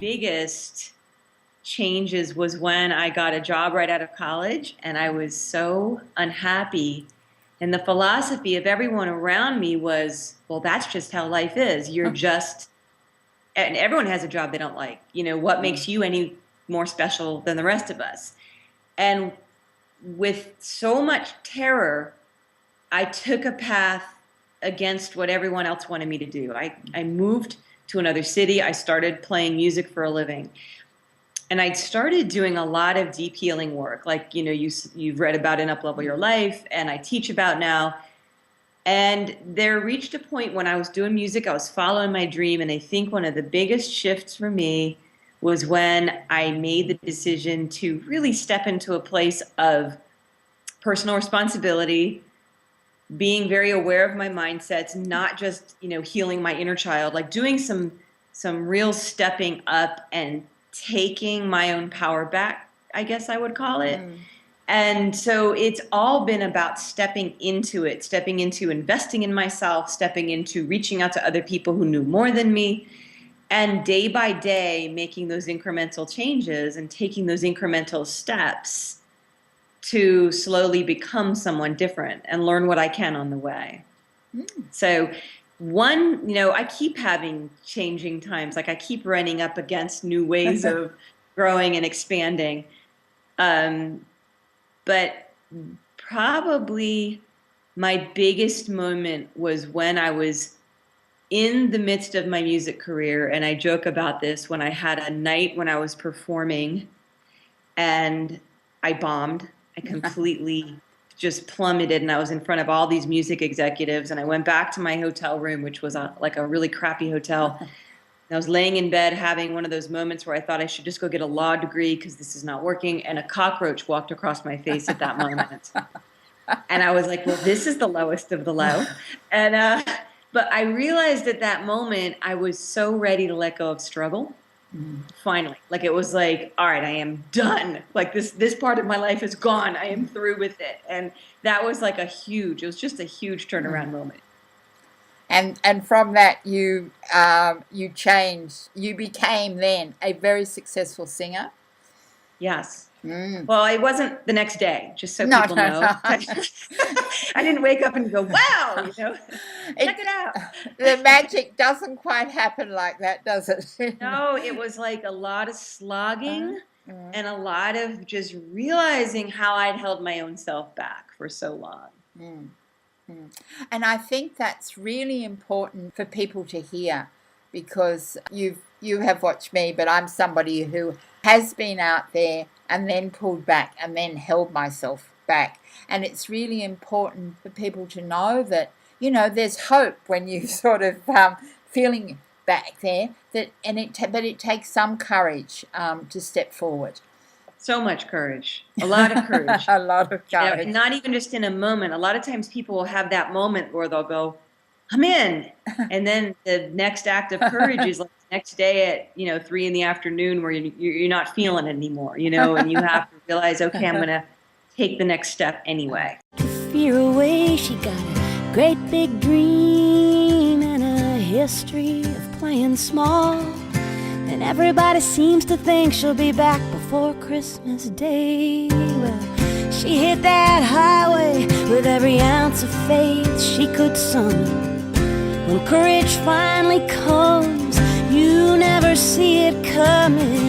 biggest changes was when I got a job right out of college, and I was so unhappy. And the philosophy of everyone around me was, well, that's just how life is. You're just, and everyone has a job they don't like. You know, what makes you any more special than the rest of us? And with so much terror, I took a path against what everyone else wanted me to do. I moved to another city. I started playing music for a living. And I started doing a lot of deep healing work, like, you know, you've read about in Uplevel Your Life, and I teach about now. And there reached a point when I was doing music, I was following my dream, and I think one of the biggest shifts for me was when I made the decision to really step into a place of personal responsibility, being very aware of my mindsets, not just, you know, healing my inner child, like doing some real stepping up and taking my own power back, I guess I would call it. And so it's all been about stepping into it, stepping into investing in myself, stepping into reaching out to other people who knew more than me, and day by day making those incremental changes and taking those incremental steps to slowly become someone different and learn what I can on the way. So one, you know, I keep having changing times. Like I keep running up against new ways of growing and expanding. But probably my biggest moment was when I was in the midst of my music career. And I joke about this, when I had a night when I was performing and I bombed. I completely just plummeted, and I was in front of all these music executives, and I went back to my hotel room, which was like a really crappy hotel. And I was laying in bed having one of those moments where I thought I should just go get a law degree because this is not working, and a cockroach walked across my face at that moment. And I was like, well, this is the lowest of the low. And but I realized at that moment I was so ready to let go of struggle. Finally, like it was like, all right, I am done. Like this part of my life is gone. I am through with it. And that was like it was just a huge turnaround moment. And from that you changed. You became then a very successful singer. Yes. Well, it wasn't the next day, just so people know. No. I didn't wake up and go, wow, you know, check it out. The magic doesn't quite happen like that, does it? No, it was like a lot of slogging and a lot of just realizing how I'd held my own self back for so long. And I think that's really important for people to hear, because you have watched me, but I'm somebody who has been out there and then pulled back and then held myself back. And it's really important for people to know that, you know, there's hope when you sort of feeling back there, but it takes some courage to step forward. So much courage, a lot of courage. A lot of courage. You know, not even just in a moment. A lot of times people will have that moment where they'll go, I'm in. And then the next act of courage is like the next day at, 3 p.m. where you're not feeling it anymore, and you have to realize, okay, I'm going to take the next step anyway. To fear away, she got a great big dream and a history of playing small. And everybody seems to think she'll be back before Christmas Day. Well, she hit that highway with every ounce of faith she could summon. When courage finally comes, you never see it coming.